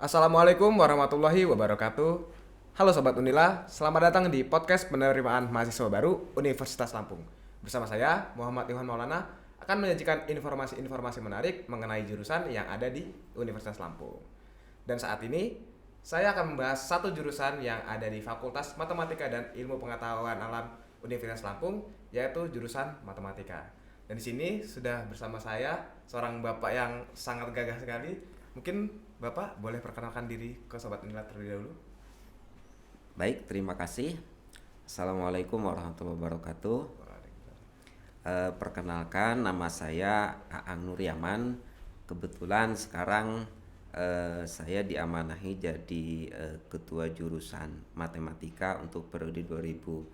Assalamualaikum warahmatullahi wabarakatuh. Halo Sobat Unila, selamat datang di podcast penerimaan mahasiswa baru Universitas Lampung. Bersama saya, Muhammad Ilham Maulana, akan menyajikan informasi-informasi menarik mengenai jurusan yang ada di Universitas Lampung. Dan saat ini, saya akan membahas satu jurusan yang ada di Fakultas Matematika dan Ilmu Pengetahuan Alam Universitas Lampung, yaitu jurusan Matematika. Dan di sini sudah bersama saya seorang bapak yang sangat gagah sekali. Mungkin Bapak boleh perkenalkan diri ke Sobat Unila terlebih dahulu. Baik, terima kasih. Assalamualaikum warahmatullahi wabarakatuh. Perkenalkan, nama saya Aang Nur Yaman. Kebetulan sekarang saya diamanahi jadi ketua jurusan matematika untuk periode 2020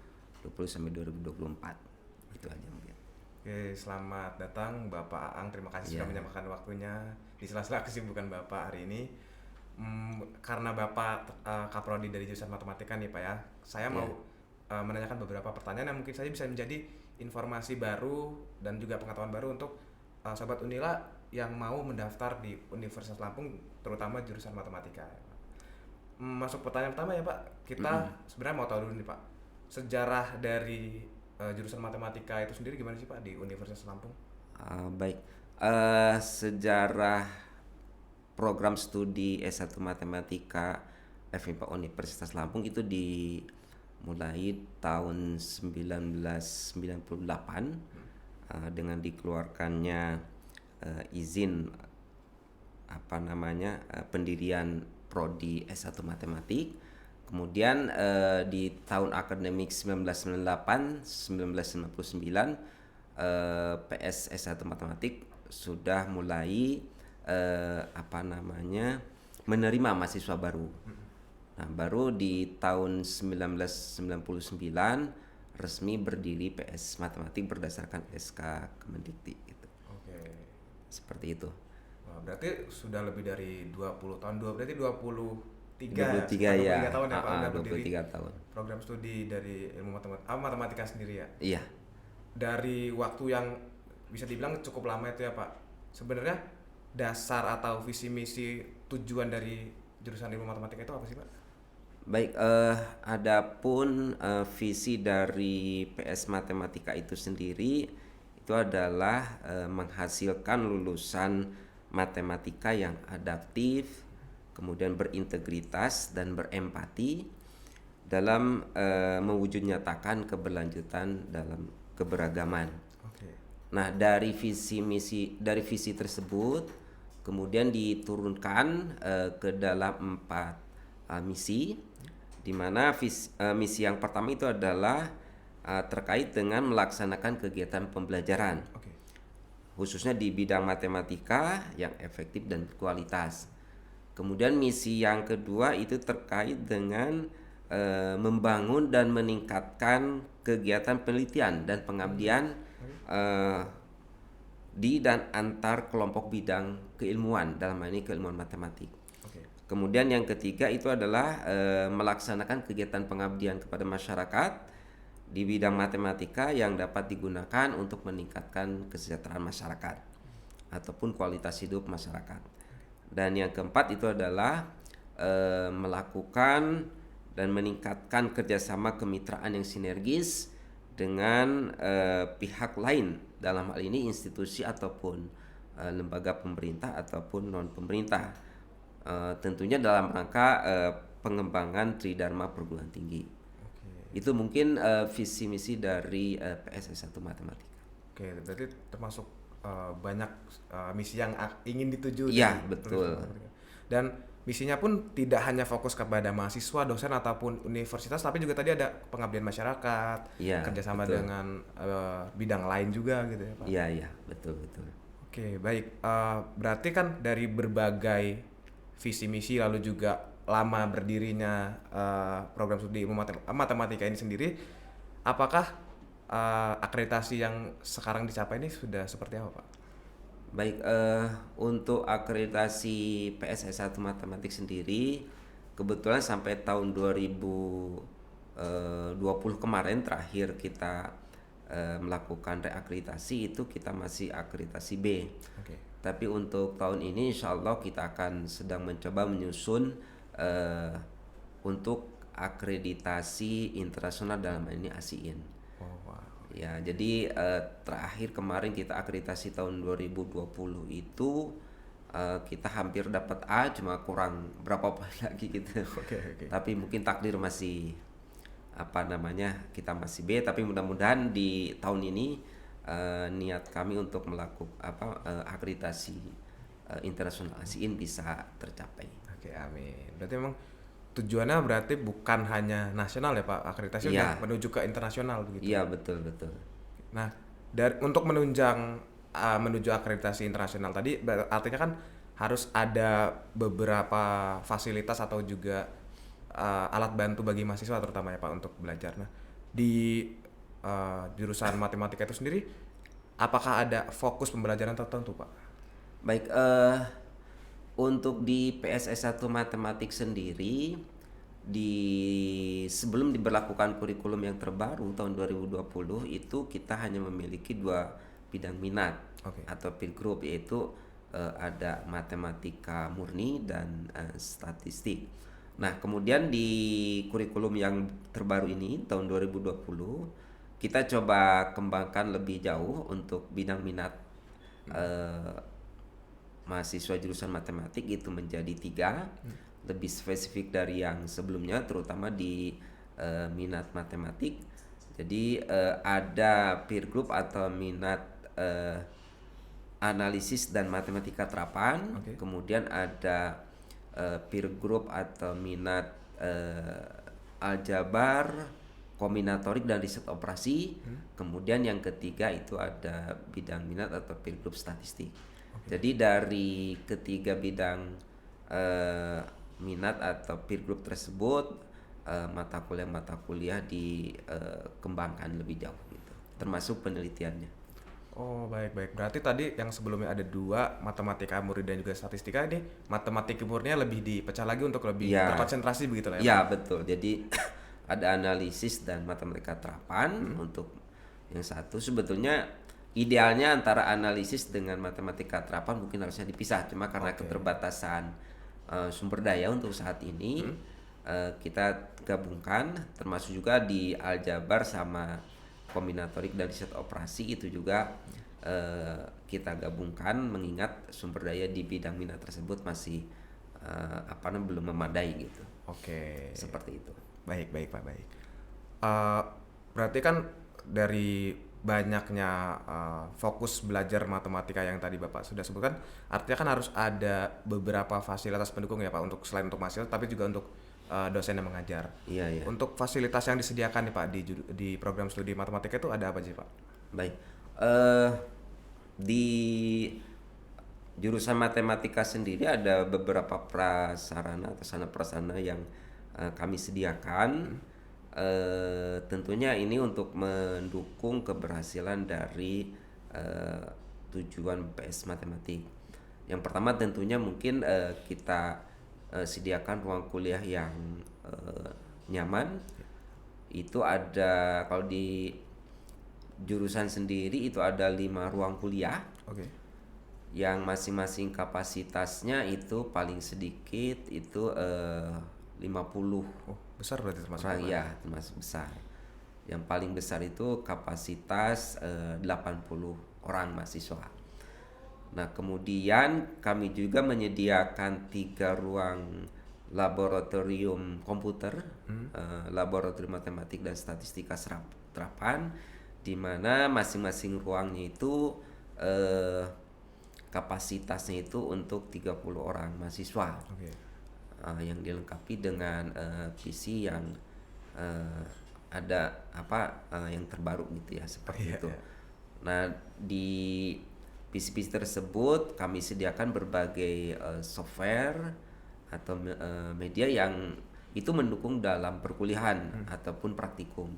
sampai 2024. Itu aja mungkin. Oke, selamat datang Bapak Aang. Terima kasih sudah Ya, menyempatkan waktunya di sela-sela kesibukan Bapak hari ini. Karena Bapak kaprodi dari jurusan matematika nih Pak ya, saya mau menanyakan beberapa pertanyaan yang mungkin saja bisa menjadi informasi baru dan juga pengetahuan baru untuk Sobat Unila yang mau mendaftar di Universitas Lampung, terutama jurusan matematika. Masuk pertanyaan pertama ya Pak, kita sebenarnya mau tahu dulu nih Pak, sejarah dari jurusan matematika itu sendiri gimana sih Pak di Universitas Lampung? baik. Sejarah program studi S1 Matematika FMIPA Universitas Lampung itu dimulai tahun 1998 dengan dikeluarkannya izin pendirian prodi S1 Matematik. Kemudian di tahun akademik 1998-1999 PS S1 Matematik sudah mulai menerima mahasiswa baru. Nah, baru di tahun 1999 resmi berdiri PS Matematik berdasarkan SK Kemendikti gitu. Oke. Seperti itu. Wah, berarti sudah lebih dari 20 tahun, berarti 23 23 ya, ya. 23 tahun ya Pak udah berdiri 23 tahun. program studi dari ilmu matematika sendiri ya. Iya. Dari waktu yang bisa dibilang cukup lama itu ya Pak. Sebenarnya dasar atau visi misi tujuan dari jurusan ilmu matematika itu apa sih Pak? Baik, adapun visi dari PS Matematika itu sendiri itu adalah menghasilkan lulusan matematika yang adaptif, kemudian berintegritas dan berempati dalam mewujud nyatakan keberlanjutan dalam keberagaman. Oke. Nah, dari visi tersebut kemudian diturunkan ke dalam 4 misi, di mana misi yang pertama itu adalah terkait dengan melaksanakan kegiatan pembelajaran, Oke. khususnya di bidang matematika yang efektif dan berkualitas. Kemudian misi yang kedua itu terkait dengan membangun dan meningkatkan kegiatan penelitian dan pengabdian di dan antar kelompok bidang keilmuan, dalam hal ini keilmuan matematik. Oke. Kemudian yang ketiga itu adalah melaksanakan kegiatan pengabdian kepada masyarakat di bidang matematika yang dapat digunakan untuk meningkatkan kesejahteraan masyarakat ataupun kualitas hidup masyarakat. Dan yang keempat itu adalah melakukan dan meningkatkan kerjasama kemitraan yang sinergis dengan pihak lain, dalam hal ini institusi ataupun lembaga pemerintah ataupun non pemerintah, tentunya dalam rangka pengembangan tridharma perguruan tinggi. Oke. Itu mungkin visi misi dari PSS 1 Matematika. Oke, berarti termasuk banyak misi yang ingin dituju Iya, dari betul. dan misinya pun tidak hanya fokus kepada mahasiswa, dosen ataupun universitas, tapi juga tadi ada pengabdian masyarakat, Iya, kerjasama betul. dengan bidang lain juga gitu ya Pak. Iya, iya, betul, betul. Oke, baik. Berarti kan dari berbagai visi misi lalu juga lama berdirinya program studi ilmu matematika ini sendiri, apakah akreditasi yang sekarang dicapai ini sudah seperti apa Pak? Baik, untuk akreditasi PSS 1 Matematik sendiri kebetulan sampai tahun 2020 kemarin terakhir kita melakukan reakreditasi, itu kita masih akreditasi B. Oke. Tapi untuk tahun ini insya Allah kita akan sedang mencoba menyusun eh, untuk akreditasi internasional dalam hal ini ASEAN. Oh, wow. Ya, jadi terakhir kemarin kita akreditasi tahun 2020 itu kita hampir dapat A, cuma kurang berapa poin lagi gitu. Oke, oke. Tapi mungkin takdir masih apa namanya, kita masih B, tapi mudah-mudahan di tahun ini niat kami untuk melakukan akreditasi internasional ASEAN bisa tercapai. Oke, amin. Berarti memang tujuannya berarti bukan hanya nasional ya Pak, akreditasi Iya. udah menuju ke internasional begitu. Iya, betul betul. Nah, untuk menuju akreditasi internasional tadi artinya kan harus ada beberapa fasilitas atau juga alat bantu bagi mahasiswa terutama ya Pak untuk belajar. Nah, di jurusan matematika itu sendiri apakah ada fokus pembelajaran tertentu Pak? Baik, untuk di PSS1 Matematik sendiri, sebelum diberlakukan kurikulum yang terbaru tahun 2020 itu kita hanya memiliki 2 bidang minat. Oke. Atau peer group, yaitu ada matematika murni dan statistik. Nah, kemudian di kurikulum yang terbaru ini tahun 2020 kita coba kembangkan lebih jauh untuk bidang minat mahasiswa jurusan matematik itu menjadi 3, lebih spesifik dari yang sebelumnya, terutama di minat matematik. Jadi ada peer group atau minat analisis dan matematika terapan. Oke. Kemudian ada peer group atau minat aljabar, kombinatorik dan riset operasi. Kemudian yang ketiga itu ada bidang minat atau peer group statistik. Jadi dari ketiga bidang minat atau peer group tersebut, mata kuliah dikembangkan lebih jauh gitu, termasuk penelitiannya. Oh, baik. Berarti tadi yang sebelumnya ada 2, matematika murni dan juga statistika, ini matematika murninya lebih dipecah lagi untuk lebih Iya. terkonsentrasi begitu lah ya. Ya, betul. Jadi ada analisis dan matematika terapan. Untuk yang satu sebetulnya idealnya antara analisis dengan matematika terapan mungkin harusnya dipisah, cuma karena keterbatasan sumber daya untuk saat ini kita gabungkan, termasuk juga di aljabar sama kombinatorik dan riset operasi itu juga kita gabungkan, mengingat sumber daya di bidang minat tersebut masih belum memadai gitu. Oke. Seperti itu. Baik Pak, baik. Berarti kan dari banyaknya fokus belajar matematika yang tadi Bapak sudah sebutkan, artinya kan harus ada beberapa fasilitas pendukung ya Pak, untuk selain untuk mahasiswa tapi juga untuk dosen yang mengajar. Iya. Untuk fasilitas yang disediakan nih Pak di program studi matematika itu ada apa sih Pak? Baik, di jurusan matematika sendiri ada beberapa prasarana atau sarana prasarana yang kami sediakan. Tentunya ini untuk mendukung keberhasilan dari tujuan PS matematik. Yang pertama tentunya mungkin kita sediakan ruang kuliah yang nyaman. Itu ada, kalau di jurusan sendiri itu ada 5 ruang kuliah. Oke. Yang masing-masing kapasitasnya itu paling sedikit itu 50 Oh, besar berarti termasuk orang. Bapak? Ya, termasuk besar. Yang paling besar itu kapasitas 80 orang mahasiswa. Nah, kemudian kami juga menyediakan 3 ruang laboratorium komputer, laboratorium matematik dan statistika terapan, di mana masing-masing ruangnya itu kapasitasnya itu untuk 30 orang mahasiswa. Oke. Yang dilengkapi dengan PC yang ada yang terbaru gitu ya, seperti itu. Iya. Nah, di PC-PC tersebut kami sediakan berbagai software atau media yang itu mendukung dalam perkuliahan ataupun praktikum,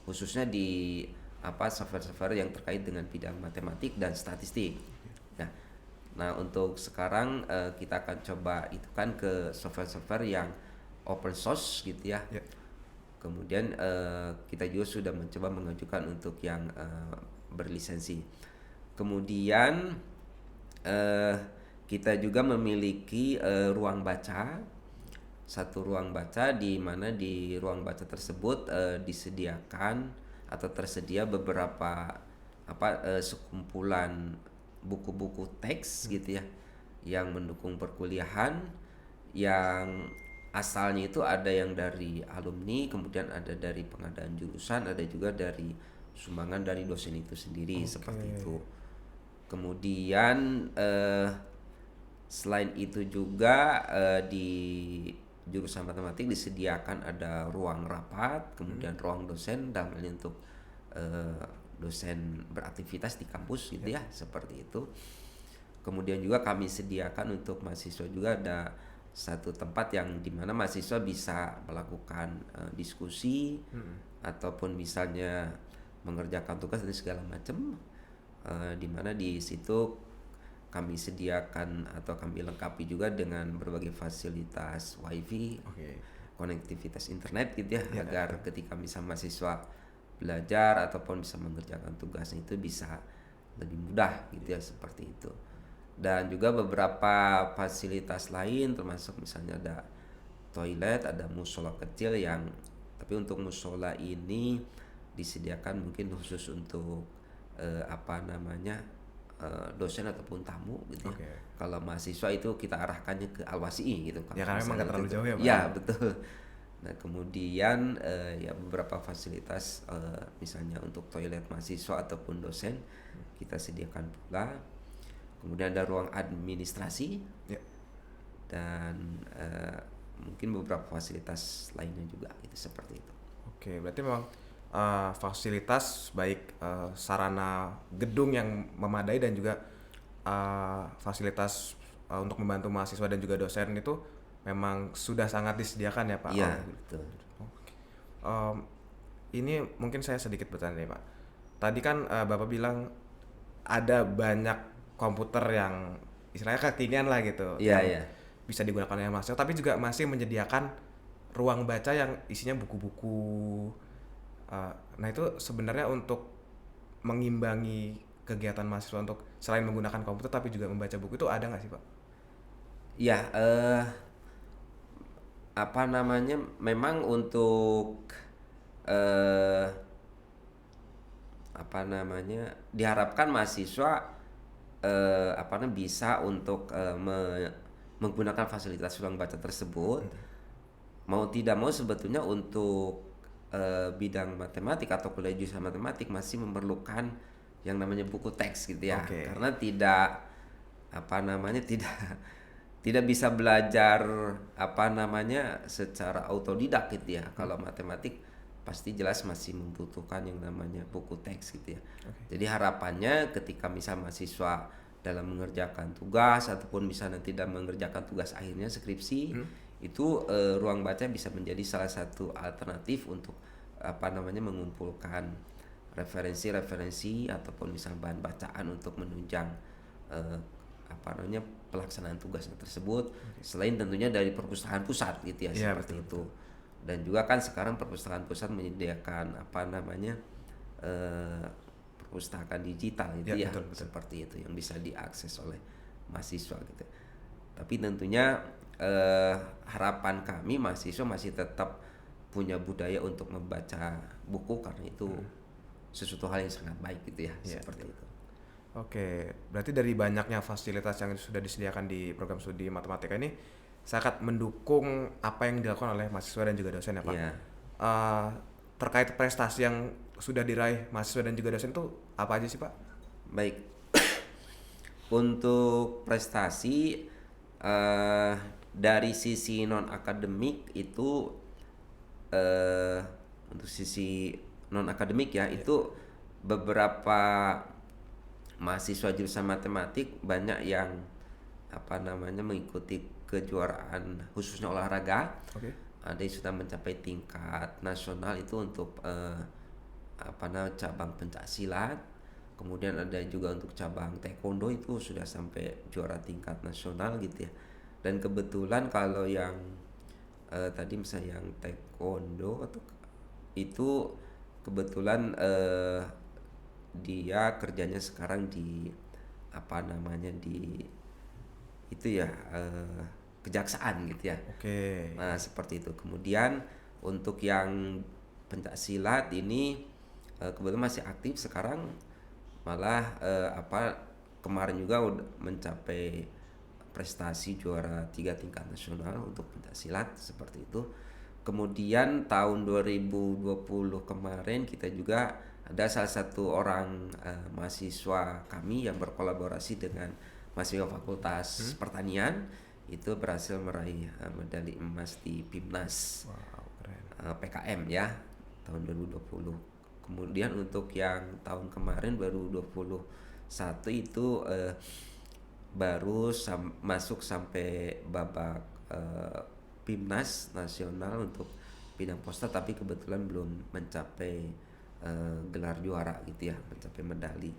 khususnya di software-software yang terkait dengan bidang matematik dan statistik. Nah, untuk sekarang kita akan coba itu kan ke software-software yang open source gitu ya. Ya. Kemudian kita juga sudah mencoba mengajukan untuk yang berlisensi. Kemudian eh, kita juga memiliki ruang baca, satu ruang baca di mana di ruang baca tersebut disediakan atau tersedia beberapa sekumpulan buku-buku teks gitu ya yang mendukung perkuliahan, yang asalnya itu ada yang dari alumni, kemudian ada dari pengadaan jurusan, ada juga dari sumbangan dari dosen itu sendiri. Oke. Seperti itu. Kemudian selain itu juga di jurusan matematik disediakan ada ruang rapat, kemudian ruang dosen dalam hal ini untuk dosen beraktivitas di kampus gitu ya, seperti itu. Kemudian juga kami sediakan untuk mahasiswa juga ada satu tempat yang dimana mahasiswa bisa melakukan diskusi ataupun misalnya mengerjakan tugas dan segala macam, dimana di situ kami sediakan atau kami lengkapi juga dengan berbagai fasilitas wifi, konektivitas internet gitu ya, agar ketika misal mahasiswa belajar ataupun bisa mengerjakan tugasnya itu bisa lebih mudah gitu ya, seperti itu. Dan juga beberapa fasilitas lain termasuk misalnya ada toilet, ada musola kecil yang tapi untuk musola ini disediakan mungkin khusus untuk dosen ataupun tamu gitu ya. Kalau mahasiswa itu kita arahkannya ke Al-Wasi'i gitu. Ya karena memang nggak terlalu jauh ya Pak. Ya betul. Nah kemudian ya beberapa fasilitas misalnya untuk toilet mahasiswa ataupun dosen kita sediakan pula. Kemudian ada ruang administrasi dan mungkin beberapa fasilitas lainnya juga gitu, seperti itu. Oke, berarti memang fasilitas baik sarana gedung yang memadai dan juga fasilitas untuk membantu mahasiswa dan juga dosen itu memang sudah sangat disediakan ya Pak? Iya, betul. Ini mungkin saya sedikit bertanya nih Pak. Tadi kan Bapak bilang ada banyak komputer yang istilahnya kekinian lah gitu, yang bisa digunakan oleh mahasiswa, tapi juga masih menyediakan ruang baca yang isinya buku-buku. Nah itu sebenarnya untuk mengimbangi kegiatan mahasiswa untuk selain menggunakan komputer tapi juga membaca buku itu ada nggak sih Pak? Ya, memang untuk diharapkan mahasiswa bisa untuk menggunakan fasilitas ruang baca tersebut. Mau tidak mau sebetulnya untuk bidang matematik atau kuliah jurusan matematik masih memerlukan yang namanya buku teks gitu ya. Karena tidak bisa belajar secara autodidak gitu ya. Kalau matematik pasti jelas masih membutuhkan yang namanya buku teks gitu ya. Jadi harapannya ketika misal mahasiswa dalam mengerjakan tugas ataupun misalnya tidak mengerjakan tugas akhirnya skripsi, itu ruang baca bisa menjadi salah satu alternatif untuk mengumpulkan referensi-referensi ataupun misal bahan bacaan untuk menunjang pelaksanaan tugasnya tersebut. Selain tentunya dari perpustakaan pusat gitu ya, seperti itu. Dan juga kan sekarang perpustakaan pusat menyediakan perpustakaan digital gitu ya, betul. Seperti itu yang bisa diakses oleh mahasiswa gitu. Tapi tentunya harapan kami mahasiswa masih tetap punya budaya untuk membaca buku karena itu sesuatu hal yang sangat baik gitu ya, seperti itu. Oke, berarti dari banyaknya fasilitas yang sudah disediakan di program studi matematika ini sangat mendukung apa yang dilakukan oleh mahasiswa dan juga dosen ya Pak. Terkait prestasi yang sudah diraih mahasiswa dan juga dosen itu apa aja sih Pak? Baik, untuk prestasi dari sisi non akademik itu untuk sisi non akademik ya, itu beberapa mahasiswa jurusan matematik banyak yang mengikuti kejuaraan khususnya olahraga. Ada yang sudah mencapai tingkat nasional itu untuk cabang pencak silat. Kemudian ada juga untuk cabang taekwondo itu sudah sampai juara tingkat nasional gitu ya. Dan kebetulan kalau yang tadi misalnya yang taekwondo itu kebetulan dia kerjanya sekarang di apa namanya di itu ya kejaksaan gitu ya. Oke. Nah, seperti itu. Kemudian untuk yang pencak silat ini kebetulan masih aktif sekarang, malah kemarin juga udah mencapai prestasi juara 3 tingkat nasional untuk pencak silat seperti itu. Kemudian tahun 2020 kemarin kita juga ada salah satu orang mahasiswa kami yang berkolaborasi dengan mahasiswa Fakultas Pertanian itu berhasil meraih medali emas di PIMNAS Wow, keren. PKM ya tahun 2020. Kemudian untuk yang tahun kemarin baru 21 itu masuk sampai babak PIMNAS nasional untuk bidang posta, tapi kebetulan belum mencapai gelar juara gitu ya, mencapai medali.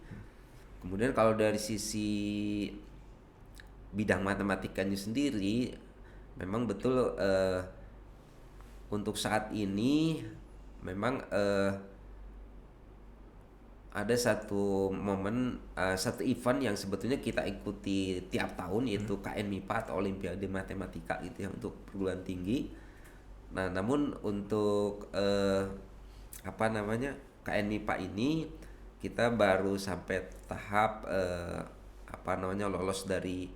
Kemudian kalau dari sisi bidang matematikanya sendiri, memang betul untuk saat ini memang ada satu momen, satu event yang sebetulnya kita ikuti tiap tahun, yaitu KN MIPA atau Olimpiade Matematika gitu ya untuk perguruan tinggi. Nah, namun untuk KN MIPA ini kita baru sampai tahap lolos dari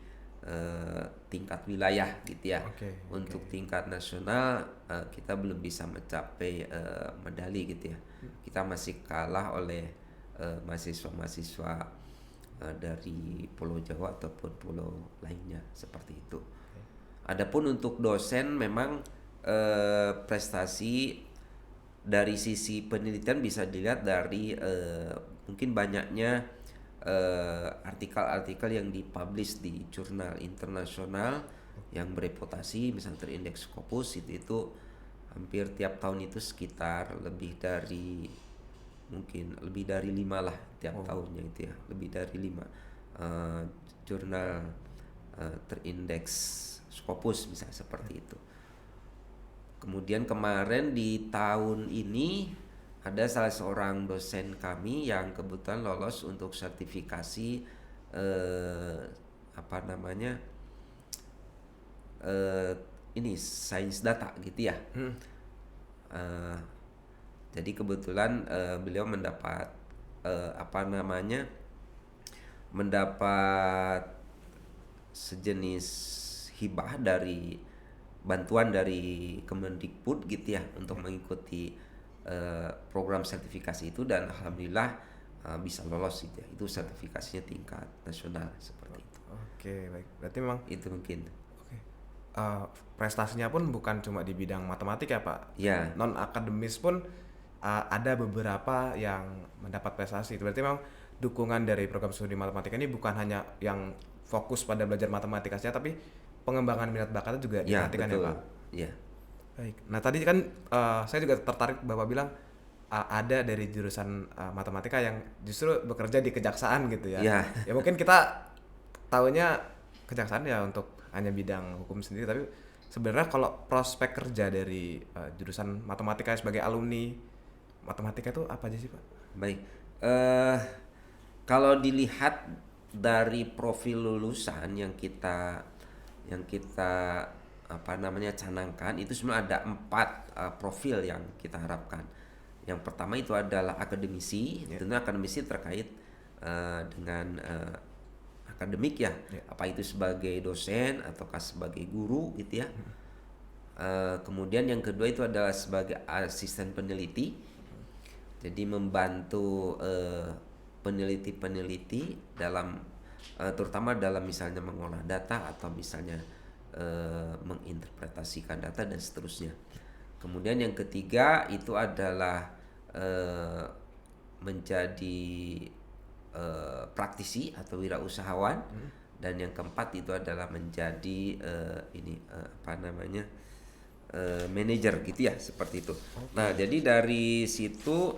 tingkat wilayah gitu ya. Untuk tingkat nasional kita belum bisa mencapai medali gitu ya. Kita masih kalah oleh mahasiswa-mahasiswa dari Pulau Jawa ataupun pulau lainnya seperti itu. Adapun untuk dosen memang prestasi dari sisi penelitian bisa dilihat dari mungkin banyaknya artikel-artikel yang dipublish di jurnal internasional yang bereputasi, misalnya terindeks Scopus itu hampir tiap tahun itu sekitar lebih dari 5 lah tiap tahunnya itu ya, lebih dari 5 jurnal terindeks Scopus misalnya seperti itu. Kemudian kemarin di tahun ini ada salah seorang dosen kami yang kebetulan lolos untuk sertifikasi sains data gitu ya. Jadi kebetulan beliau mendapat sejenis hibah dari bantuan dari Kemendikbud gitu ya untuk mengikuti program sertifikasi itu, dan alhamdulillah bisa lolos gitu ya. Itu sertifikasinya tingkat nasional seperti itu. Oke, baik. Berarti memang itu mungkin. Prestasinya pun bukan cuma di bidang matematik ya, Pak. Ya. Non akademis pun ada beberapa yang mendapat prestasi. Itu berarti memang dukungan dari program studi matematika ini bukan hanya yang fokus pada belajar matematika saja, tapi pengembangan minat bakatnya juga diperhatikan ya, Pak. Ya. Baik. Nah, tadi kan saya juga tertarik Bapak bilang ada dari jurusan matematika yang justru bekerja di kejaksaan gitu ya. Ya mungkin kita tahunya kejaksaan ya untuk hanya bidang hukum sendiri, tapi sebenarnya kalau prospek kerja dari jurusan matematika sebagai alumni matematika itu apa aja sih, Pak? Baik. Kalau dilihat dari profil lulusan yang kita canangkan, itu sebenarnya ada 4 profil yang kita harapkan. Yang pertama itu adalah akademisi. Tentunya akademisi terkait dengan akademik ya, apa itu sebagai dosen ataukah sebagai guru gitu ya. Kemudian yang kedua itu adalah sebagai asisten peneliti, jadi membantu peneliti dalam terutama dalam misalnya mengolah data atau misalnya menginterpretasikan data dan seterusnya. Kemudian yang ketiga itu adalah menjadi praktisi atau wirausahawan, dan yang keempat itu adalah menjadi manajer gitu ya, seperti itu. Nah, jadi dari situ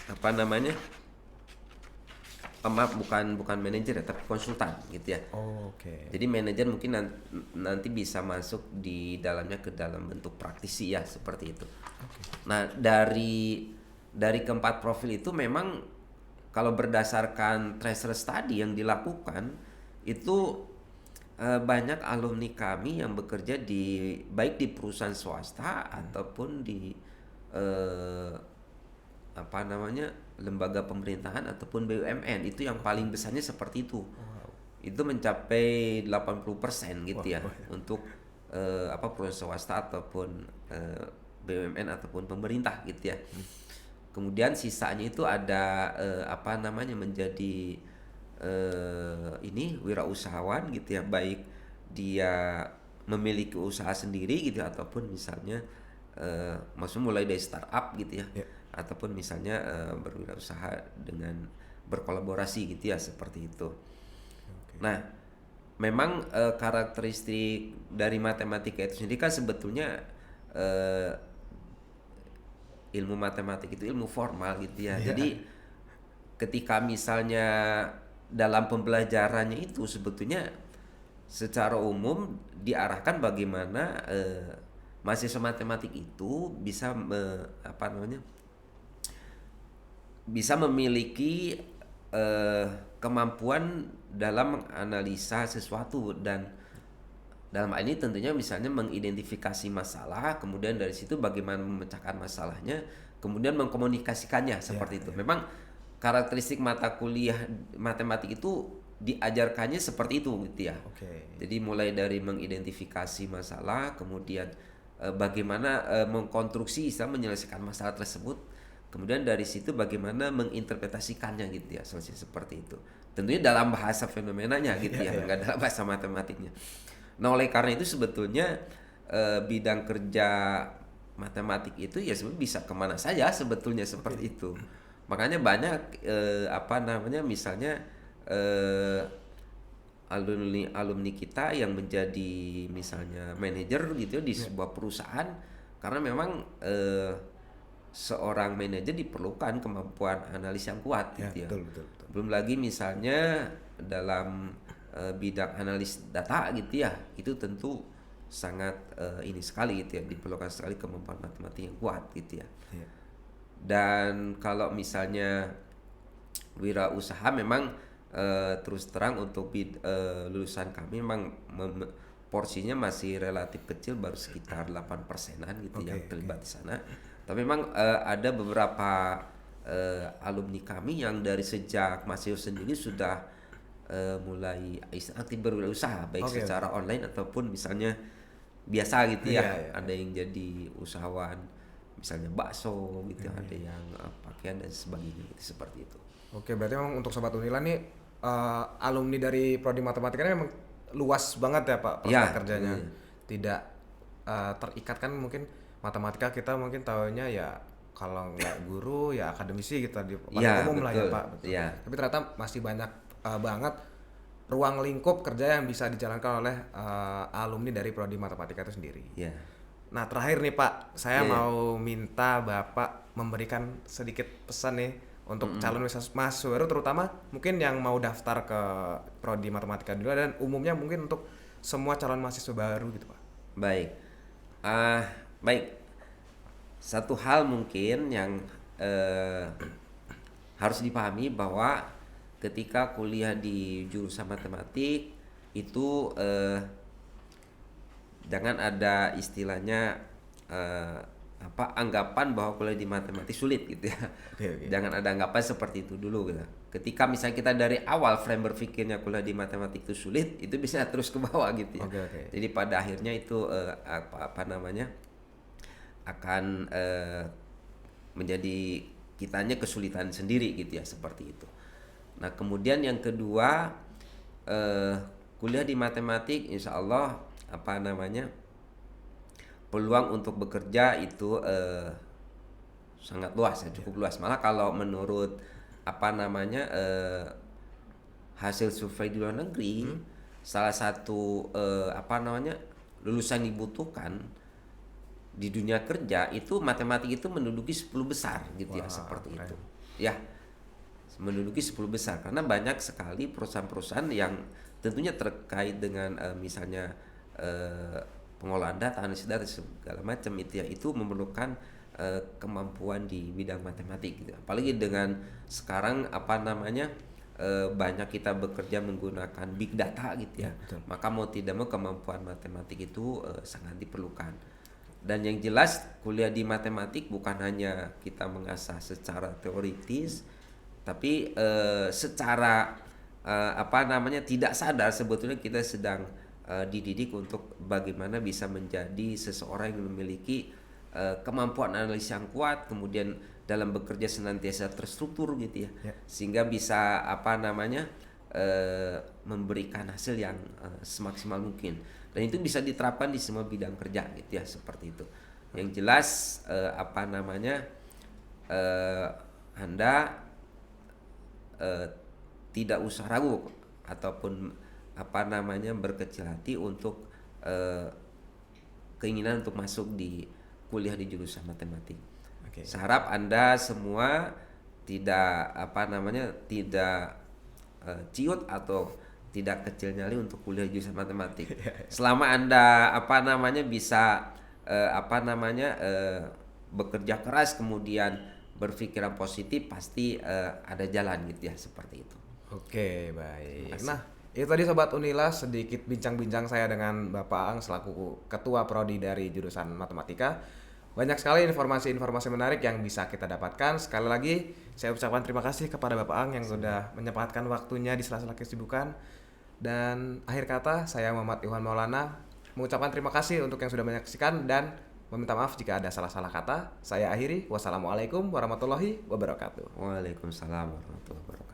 bukan manajer ya, tapi konsultan gitu ya. Jadi manajer mungkin nanti bisa masuk di dalamnya ke dalam bentuk praktisi ya, seperti itu. Nah, dari keempat profil itu memang kalau berdasarkan tracer study yang dilakukan itu banyak alumni kami yang bekerja di baik di perusahaan swasta ataupun di eh, apa namanya lembaga pemerintahan ataupun BUMN. Itu yang paling besarnya seperti itu. Itu mencapai 80% gitu ya untuk apa perusahaan swasta ataupun BUMN ataupun pemerintah gitu ya. Kemudian sisanya itu ada apa namanya menjadi ini wirausahawan gitu ya, baik dia memiliki usaha sendiri gitu ya, ataupun misalnya maksudnya mulai dari startup gitu ya, ataupun misalnya berwirausaha dengan berkolaborasi gitu ya, seperti itu. Nah, memang karakteristik dari matematika itu sendiri kan sebetulnya ilmu matematik itu ilmu formal gitu ya. Jadi ketika misalnya dalam pembelajarannya itu sebetulnya secara umum diarahkan bagaimana mahasiswa matematik itu bisa apa namanya bisa memiliki kemampuan dalam menganalisa sesuatu, dan dalam hal ini tentunya misalnya mengidentifikasi masalah, kemudian dari situ bagaimana memecahkan masalahnya, kemudian mengkomunikasikannya seperti itu. Memang karakteristik mata kuliah matematik itu diajarkannya seperti itu gitu ya. Jadi mulai dari mengidentifikasi masalah, kemudian bagaimana mengkonstruksi bisa menyelesaikan masalah tersebut, kemudian dari situ bagaimana menginterpretasikannya gitu ya, seperti itu. Tentunya dalam bahasa fenomenanya gitu ya, nggak dalam bahasa matematiknya. Nah, oleh karena itu sebetulnya bidang kerja matematik itu ya sebenarnya bisa kemana saja sebetulnya seperti itu. Makanya banyak apa namanya misalnya alumni kita yang menjadi misalnya manajer gitu di sebuah perusahaan, karena memang seorang manajer diperlukan kemampuan analis yang kuat gitu ya. Betul. Belum lagi misalnya dalam bidang analis data gitu ya, itu tentu sangat ini sekali gitu ya, diperlukan sekali kemampuan matematik yang kuat gitu ya. Dan kalau misalnya wirausaha memang terus terang untuk lulusan kami memang porsinya masih relatif kecil, baru sekitar 8%-an gitu yang terlibat di sana. Tapi memang ada beberapa alumni kami yang dari sejak masih sendiri sudah mulai aktif berwirausaha, baik secara online ataupun misalnya biasa gitu ya. Ada yang jadi usahawan misalnya bakso gitu, ada yang pakaian dan sebagainya gitu, seperti itu. Oke, berarti memang untuk Sobat Unila nih alumni dari prodi matematika ini memang luas banget ya Pak prospek kerjanya. Tidak terikat kan, mungkin matematika kita mungkin tahunya ya kalau nggak guru ya akademisi gitu di umum lah ya Pak. Tapi ternyata masih banyak banget ruang lingkup kerja yang bisa dijalankan oleh alumni dari prodi matematika itu sendiri. Nah, terakhir nih Pak, saya mau minta Bapak memberikan sedikit pesan nih untuk calon mahasiswa baru, terutama mungkin yang mau daftar ke prodi matematika dulu, dan umumnya mungkin untuk semua calon mahasiswa baru gitu Pak. Baik. Satu hal mungkin yang harus dipahami bahwa ketika kuliah di jurusan matematik itu jangan ada istilahnya anggapan bahwa kuliah di matematik sulit gitu ya. Jangan ada anggapan seperti itu dulu gitu. Ketika misalnya kita dari awal frame berpikirnya kuliah di matematik itu sulit, itu bisa terus ke bawah gitu ya. Jadi pada akhirnya itu apa namanya akan menjadi kitanya kesulitan sendiri gitu ya, seperti itu. Nah, kemudian yang kedua, kuliah di matematik insya Allah apa namanya peluang untuk bekerja itu sangat luas ya, cukup luas. Malah kalau menurut apa namanya hasil survei di luar negeri, salah satu apa namanya lulusan dibutuhkan di dunia kerja itu matematik itu menduduki 10 besar gitu ya, seperti itu. Ya, menduduki 10 besar karena banyak sekali perusahaan-perusahaan yang tentunya terkait dengan misalnya pengolahan data, analisis data segala macam itu ya, itu memerlukan kemampuan di bidang matematik gitu. Apalagi dengan sekarang banyak kita bekerja menggunakan big data gitu ya. Betul. Maka mau tidak mau kemampuan matematik itu sangat diperlukan. Dan yang jelas kuliah di matematik bukan hanya kita mengasah secara teoritis, tapi secara tidak sadar sebetulnya kita sedang dididik untuk bagaimana bisa menjadi seseorang yang memiliki kemampuan analis yang kuat, kemudian dalam bekerja senantiasa terstruktur gitu ya, sehingga bisa memberikan hasil yang semaksimal mungkin, dan itu bisa diterapkan di semua bidang kerja gitu ya, seperti itu. Yang jelas Anda tidak usah ragu ataupun berkecil hati untuk keinginan untuk masuk di kuliah di jurusan matematik. Saya harap Anda semua tidak tidak ciut atau tidak kecil nyali untuk kuliah di jurusan matematik. Selama Anda bisa bekerja keras kemudian berpikiran positif, pasti ada jalan gitu ya, seperti itu. Oke, baik. Nah, itu tadi Sobat Unila sedikit bincang-bincang saya dengan Bapak Ang selaku Ketua Prodi dari jurusan Matematika. Banyak sekali informasi-informasi menarik yang bisa kita dapatkan. Sekali lagi, saya ucapkan terima kasih kepada Bapak Ang yang sudah menyempatkan waktunya di sela-sela kesibukan. Dan akhir kata, saya Muhammad Iwan Maulana mengucapkan terima kasih untuk yang sudah menyaksikan dan meminta maaf jika ada salah-salah kata. Saya akhiri. Wassalamualaikum warahmatullahi wabarakatuh. Waalaikumsalam warahmatullahi wabarakatuh.